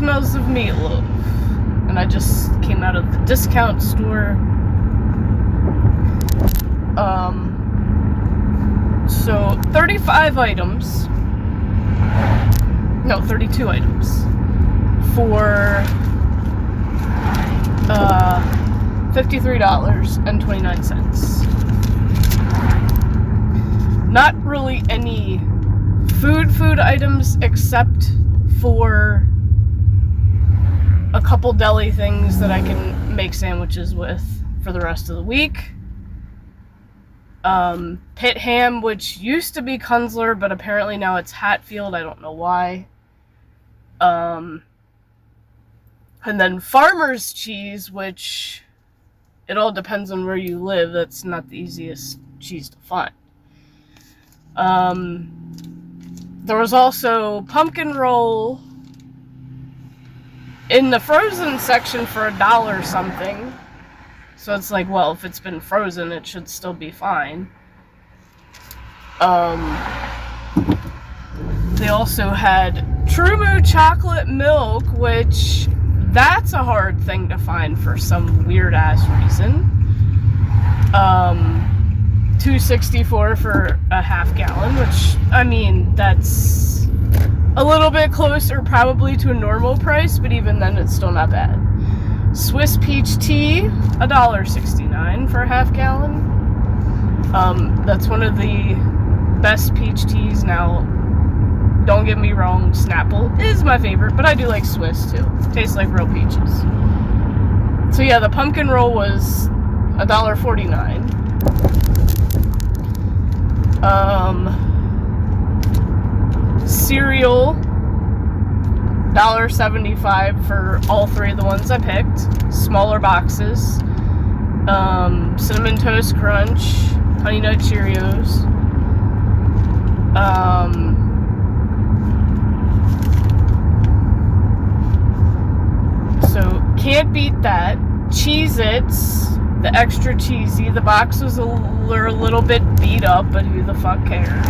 smells of meatloaf. And I just came out of the discount store. So 35 items. No, 32 items. For $53.29. Not really any food items except for a couple deli things that I can make sandwiches with for the rest of the week. Pitt ham, which used to be Kunzler, but apparently now it's Hatfield. I don't know why. And then farmer's cheese, which it all depends on where you live. That's not the easiest cheese to find. There was also pumpkin roll in the frozen section for $1 something. So it's like, well, if it's been frozen, it should still be fine. They also had True Moo chocolate milk, which that's a hard thing to find for some weird ass reason. $2.64 for a half gallon, which, I mean, that's a little bit closer probably to a normal price, but even then it's still not bad. Swiss peach tea, $1.69 for a half gallon. That's one of the best peach teas. Now, don't get me wrong, Snapple is my favorite, but I do like Swiss too. Tastes like real peaches. So yeah, the pumpkin roll was $1.49. Cereal, $1.75 for all three of the ones I picked. Smaller boxes. Cinnamon Toast Crunch, Honey Nut Cheerios. So can't beat that. Cheez-Its, the extra cheesy. The box was a little bit beat up, but who the fuck cares?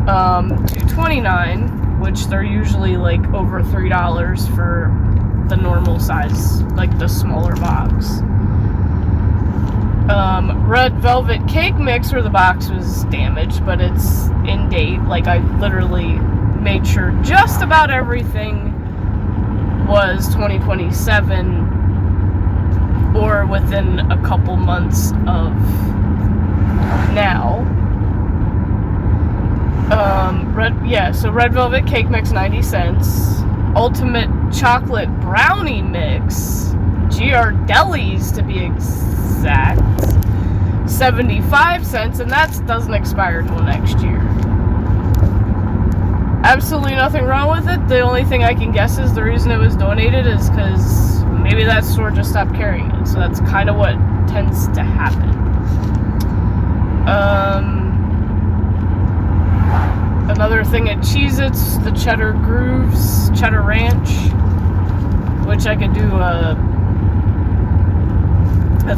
$2.29, which they're usually like over $3 for the normal size, like the smaller box. Red Velvet Cake Mix, where the box was damaged, but it's in date. Like, I literally made sure just about everything was 2027 or within a couple months of now. So Red Velvet Cake Mix, 90 cents. Ultimate Chocolate Brownie Mix, Ghirardelli's to be exact, 75 cents, and that doesn't expire till next year. Absolutely nothing wrong with it. The only thing I can guess is the reason it was donated is because maybe that store just stopped carrying it. So that's kind of what tends to happen. Another thing at Cheez-Its, the Cheddar Grooves, Cheddar Ranch, which I could do a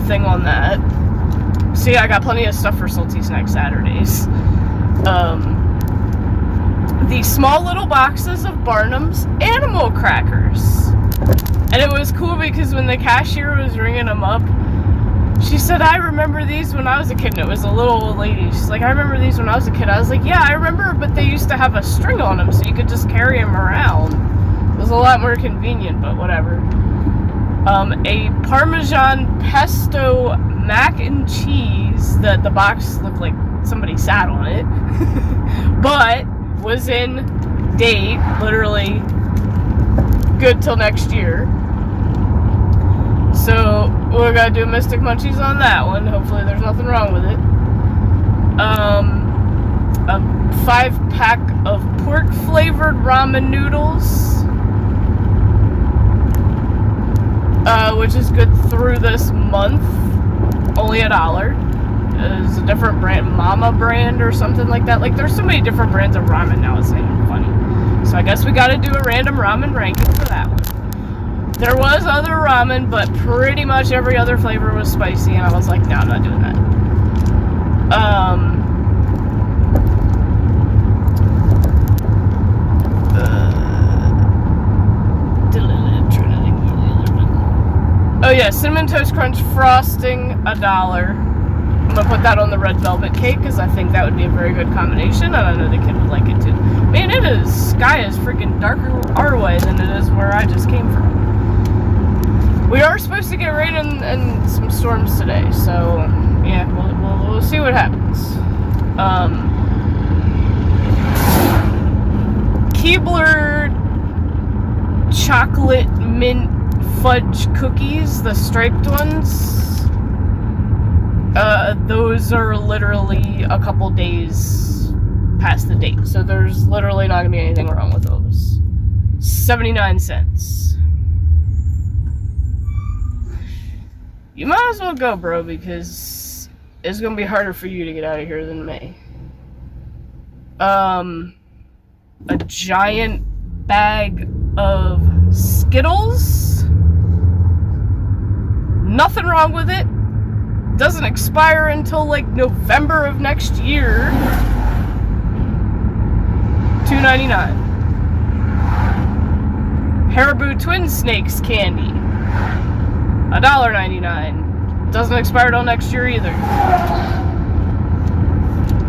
thing on that. See, I got plenty of stuff for Salty Snack Saturdays. The small little boxes of Barnum's Animal Crackers. And it was cool because when the cashier was ringing them up, she said, I remember these when I was a kid. And it was a little old lady. She's like, I remember these when I was a kid. I was like, yeah, I remember, but they used to have a string on them so you could just carry them around. It was a lot more convenient, but whatever. A Parmesan pesto mac and cheese that the box looked like somebody sat on it, but was in date, literally good till next year. So we're gonna do Mystic Munchies on that one. Hopefully there's nothing wrong with it. A 5-pack of pork flavored ramen noodles, which is good through this month. Only $1. It's a different brand, Mama brand or something like that. Like, there's so many different brands of ramen now, it's not even funny. So I guess we gotta do a random ramen ranking for that one. There was other ramen, but pretty much every other flavor was spicy, and I was like, no, I'm not doing that. Cinnamon Toast Crunch frosting, $1. I'm gonna put that on the red velvet cake because I think that would be a very good combination, and I know the kid would like it too. Man, sky is freaking darker our way than it is where I just came from. We are supposed to get rain and some storms today, so yeah, we'll see what happens. Keebler chocolate mint fudge cookies, the striped ones. Those are literally a couple days past the date, so there's literally not gonna be anything wrong with those. 79 cents. You might as well go, bro, because it's gonna be harder for you to get out of here than me. A giant bag of Skittles. Nothing wrong with it. Doesn't expire until like November of next year. $2.99. Haribo Twin Snakes candy. $1.99. Doesn't expire till next year either.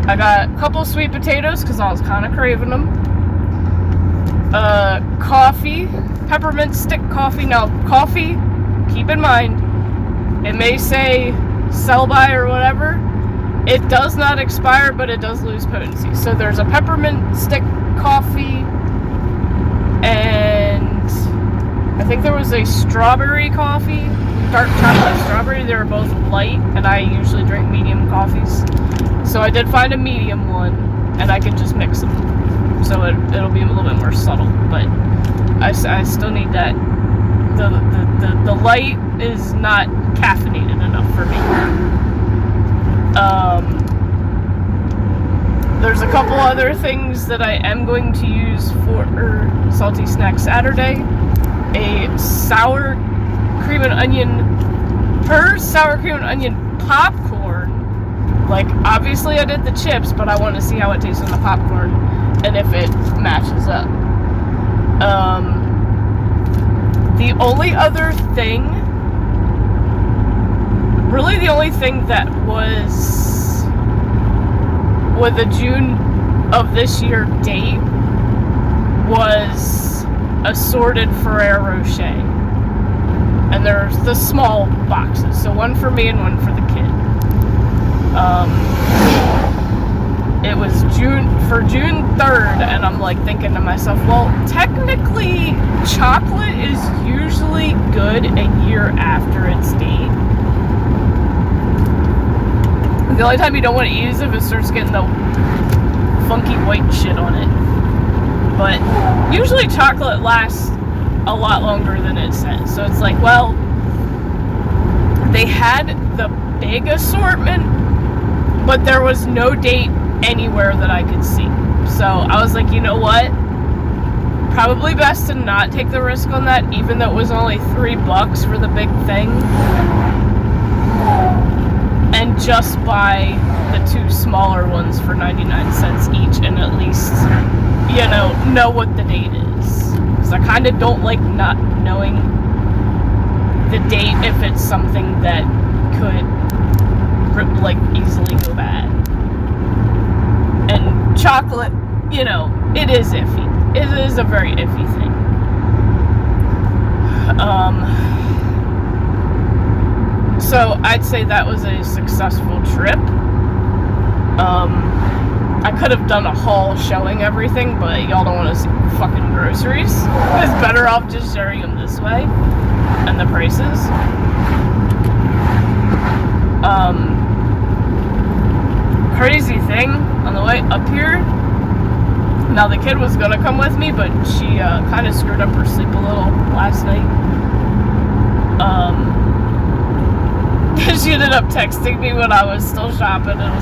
I got a couple sweet potatoes because I was kind of craving them. Coffee, peppermint stick coffee. Now, coffee, keep in mind, it may say sell by or whatever. It does not expire, but it does lose potency. So there's a peppermint stick coffee, and I think there was a strawberry coffee, dark chocolate strawberry. They were both light, and I usually drink medium coffees. So I did find a medium one, and I can just mix them. So it'll be a little bit more subtle, but I still need that. The light is not caffeinated enough for me. There's a couple other things that I am going to use for Salty Snack Saturday. A sour cream and onion popcorn. Like, obviously I did the chips, but I want to see how it tastes in the popcorn and if it matches up. The only other thing, really the only thing that was with the June of this year date was assorted Ferrero Rocher. And there's the small boxes, so one for me and one for the kid. It was June 3rd, and I'm like thinking to myself, well, technically chocolate is usually good a year after its date. The only time you don't want to use it if it starts getting the funky white shit on it. But usually chocolate lasts a lot longer than it says. So it's like, well, they had the big assortment, but there was no date anywhere that I could see. So I was like, you know what? Probably best to not take the risk on that, even though it was only $3 for the big thing. And just buy the 2 smaller ones for 99 cents each, and at least, you know what the date is. Because I kind of don't like not knowing the date if it's something that could, like, easily go bad. And chocolate, you know, it is iffy. It is a very iffy thing. So I'd say that was a successful trip. I could have done a haul showing everything, but y'all don't want to see fucking groceries. It's better off just sharing them this way. And the prices. Crazy thing, on the way up here, now the kid was gonna come with me, but she kind of screwed up her sleep a little last night. She ended up texting me when I was still shopping, and I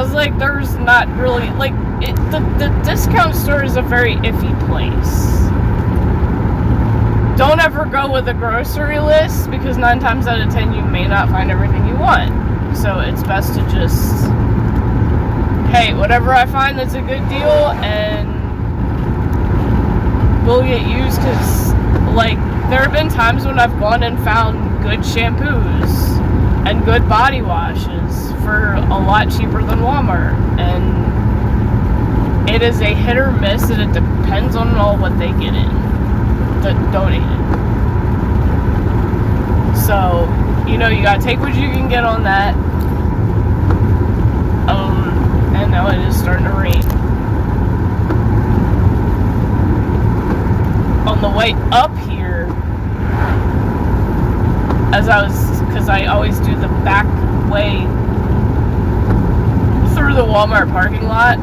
was like, there's not really, like, the discount store is a very iffy place. Don't ever go with a grocery list, because 9 times out of 10 you may not find everything you want. So it's best to just, hey, whatever I find that's a good deal, and will get used, because a Like, there have been times when I've gone and found good shampoos and good body washes for a lot cheaper than Walmart. And it is a hit or miss, and it depends on all what they get in, donated. So, you know, you gotta take what you can get on that. And now it is starting to rain. On the way up here, because I always do the back way through the Walmart parking lot,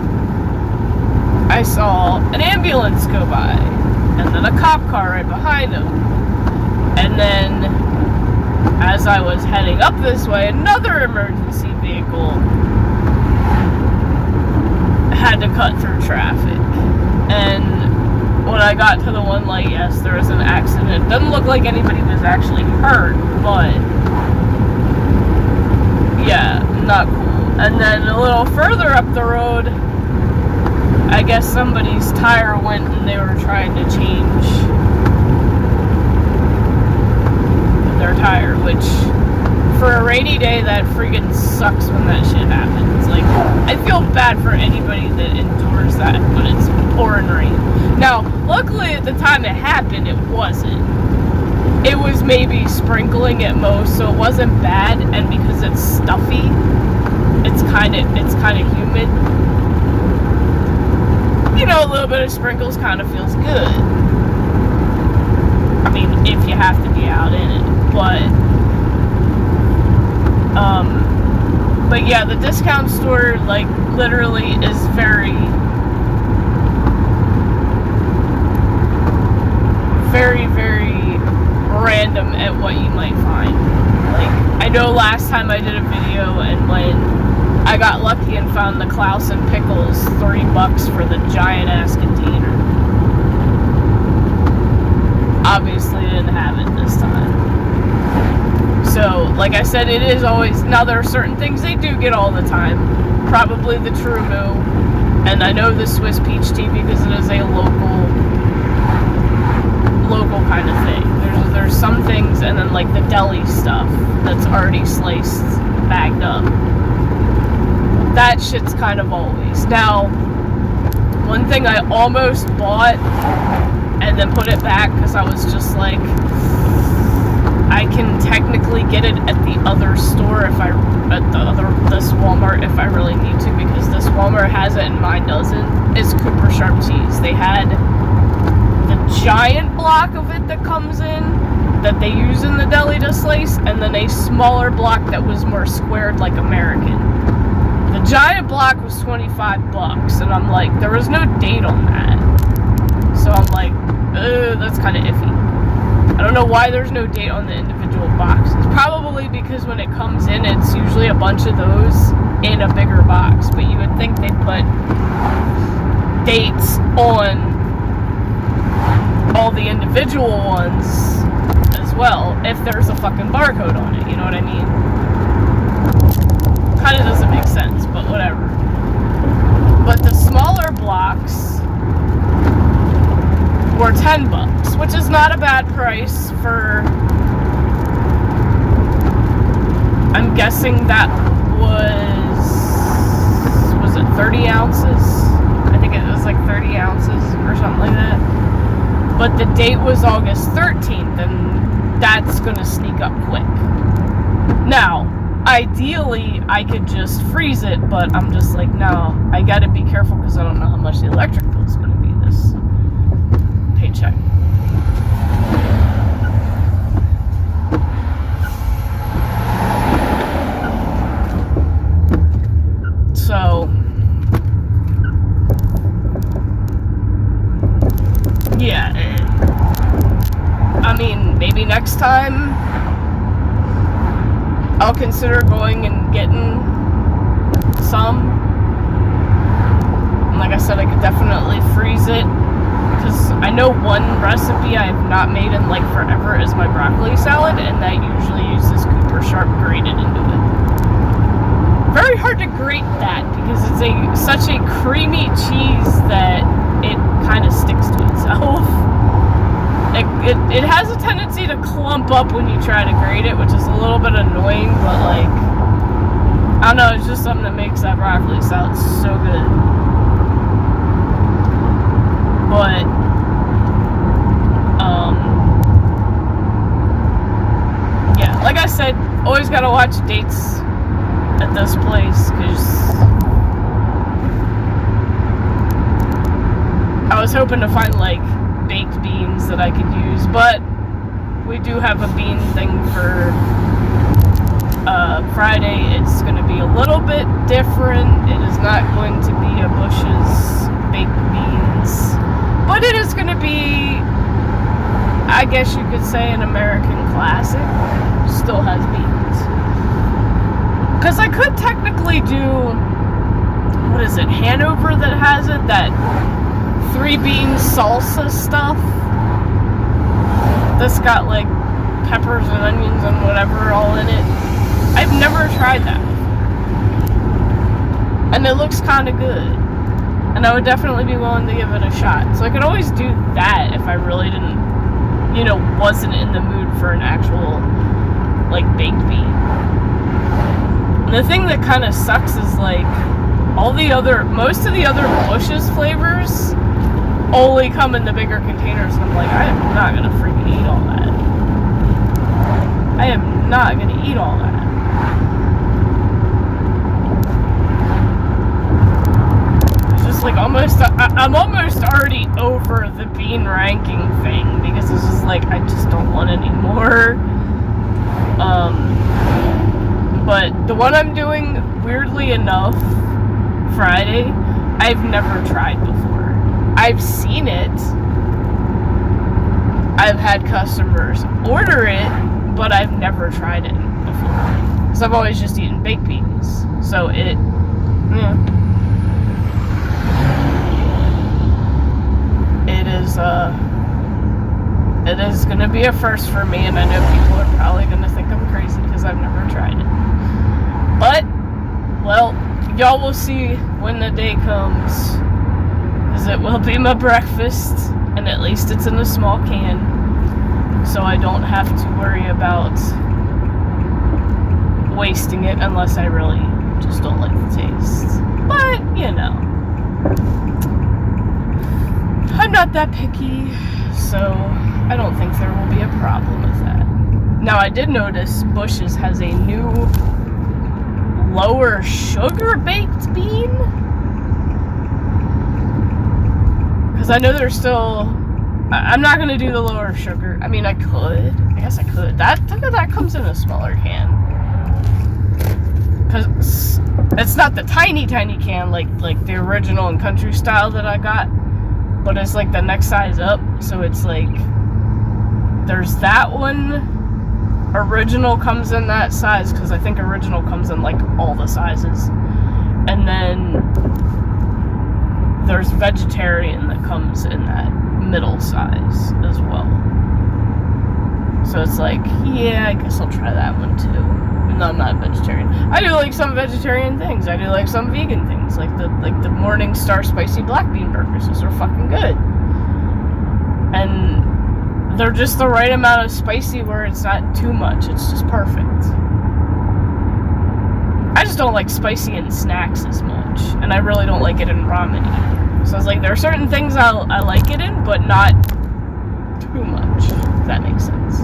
I saw an ambulance go by, and then a cop car right behind him. And then, as I was heading up this way, another emergency vehicle had to cut through traffic. And when I got to the one light, yes, there was an accident. It doesn't look like anybody was actually hurt, but yeah, not cool. And then a little further up the road, I guess somebody's tire went and they were trying to change their tire, which for a rainy day, that freaking sucks when that shit happens. Like, I feel bad for anybody that endures that when it's pouring rain. Now, luckily at the time it happened, it wasn't. It was maybe sprinkling at most, so it wasn't bad. And because it's stuffy, it's kind of humid. You know, a little bit of sprinkles kind of feels good. I mean, if you have to be out in it, but yeah, the discount store, like, literally is very, very, very random at what you might find. Like, I know last time I did a video, and when I got lucky and found the Klaus and pickles, $3 for the giant ass container. Obviously didn't have it this time. So, like I said, it is always, now there are certain things they do get all the time. Probably the True Moo, and I know the Swiss Peach Tea because it is a local kind of thing. There's some things, and then like the deli stuff that's already sliced, bagged up. That shit's kind of always. Now, one thing I almost bought and then put it back because I was just like, I can technically get it at the other store this Walmart if I really need to, because this Walmart has it and mine doesn't, is Cooper Sharp cheese. They had the giant block of it that comes in, that they use in the deli to slice, and then a smaller block that was more squared like American. The giant block was $25, and I'm like, there was no date on that. So I'm like, that's kind of iffy. I don't know why there's no date on the individual boxes. Probably because when it comes in, it's usually a bunch of those in a bigger box. But you would think they'd put dates on all the individual ones as well, if there's a fucking barcode on it, you know what I mean? Kind of doesn't make sense, but whatever. But the smaller blocks were $10, which is not a bad price for, I'm guessing that was it 30 ounces? I think it was like 30 ounces or something like that. But the date was August 13th, and that's gonna sneak up quick. Now, ideally, I could just freeze it, but I'm just like, no, I gotta be careful because I don't know how much the electric bill is gonna be this paycheck. So, yeah, I mean, maybe next time I'll consider going and getting some. And like I said, I could definitely freeze it, because I know one recipe I have not made in like forever is my broccoli salad, and that usually uses Cooper Sharp grated into it. Very hard to grate that because it's such a creamy cheese that it kind of sticks to itself. it has a tendency to clump up when you try to grate it, which is a little bit annoying, but like, I don't know, it's just something that makes that broccoli salad so good. But, yeah, like I said, always gotta watch dates at this place, because I was hoping to find, like, baked beans that I could use, but we do have a bean thing for Friday. It's going to be a little bit different. It is not going to be a Bush's baked beans, but it is going to be, I guess you could say, an American classic. Still has beans. Because I could technically do, what is it, Hanover that has it, that 3-bean salsa stuff that's got like peppers and onions and whatever all in it. I've never tried that before, and it looks kind of good, and I would definitely be willing to give it a shot. So I could always do that if I really didn't, wasn't in the mood for an actual like baked bean. And the thing that kind of sucks is like most of the other Bush's flavors only come in the bigger containers, and I'm like, I am not gonna freaking eat all that. I am not gonna eat all that. It's just like I'm almost already over the bean ranking thing, because it's just like, I just don't want any more. But the one I'm doing, weirdly enough, Friday, I've never tried before. I've seen it. I've had customers order it, but I've never tried it before. Because I've always just eaten baked beans. So it is gonna be a first for me, and I know people are probably gonna think I'm crazy because I've never tried it. But, well, y'all will see when the day comes. Because it will be my breakfast, and at least it's in a small can, so I don't have to worry about wasting it unless I really just don't like the taste. But, I'm not that picky, so I don't think there will be a problem with that. Now, I did notice Bush's has a new lower sugar baked bean. Because I know there's still, I'm not going to do the lower sugar. I mean, I guess I could. That comes in a smaller can. Because it's not the tiny can like the original and country style that I got. But it's like the next size up. So it's like, there's that one. Original comes in that size, because I think original comes in like all the sizes. And then there's vegetarian that comes in that middle size as well. So it's like, yeah, I guess I'll try that one too. No, I'm not vegetarian. I do like some vegetarian things. I do like some vegan things, like the Morningstar spicy black bean burgers. Those are fucking good. And they're just the right amount of spicy where it's not too much. It's just perfect. I just don't like spicy in snacks as much, and I really don't like it in ramen either. So it's like, there are certain things I like it in, but not too much, if that makes sense.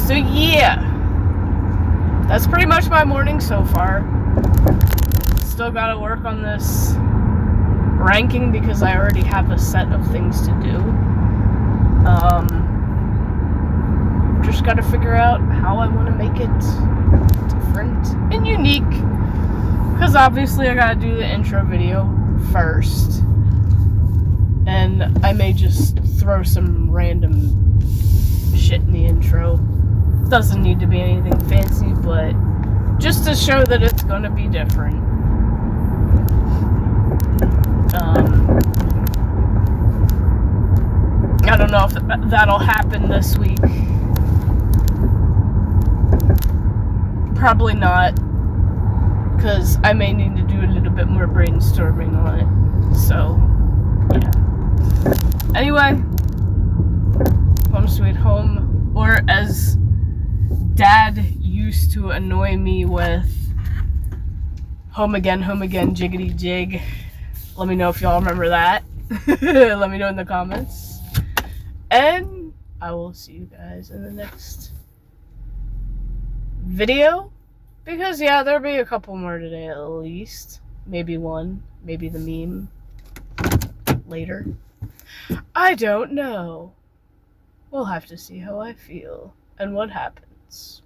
So yeah, that's pretty much my morning so far. Still gotta work on this ranking, because I already have a set of things to do. Just gotta figure out how I want to make it different and unique, because obviously I gotta do the intro video first, and I may just throw some random shit in the intro. Doesn't need to be anything fancy, but just to show that it's gonna be different. I don't know if that'll happen this week. Probably not, because I may need to do a little bit more brainstorming on it. So, Anyway, home sweet home, or as Dad used to annoy me with, home again, jiggity jig. Let me know if y'all remember that. Let me know in the comments. And I will see you guys in the next video. Because, yeah, there'll be a couple more today at least. Maybe one. Maybe the meme. Later. I don't know. We'll have to see how I feel and what happens.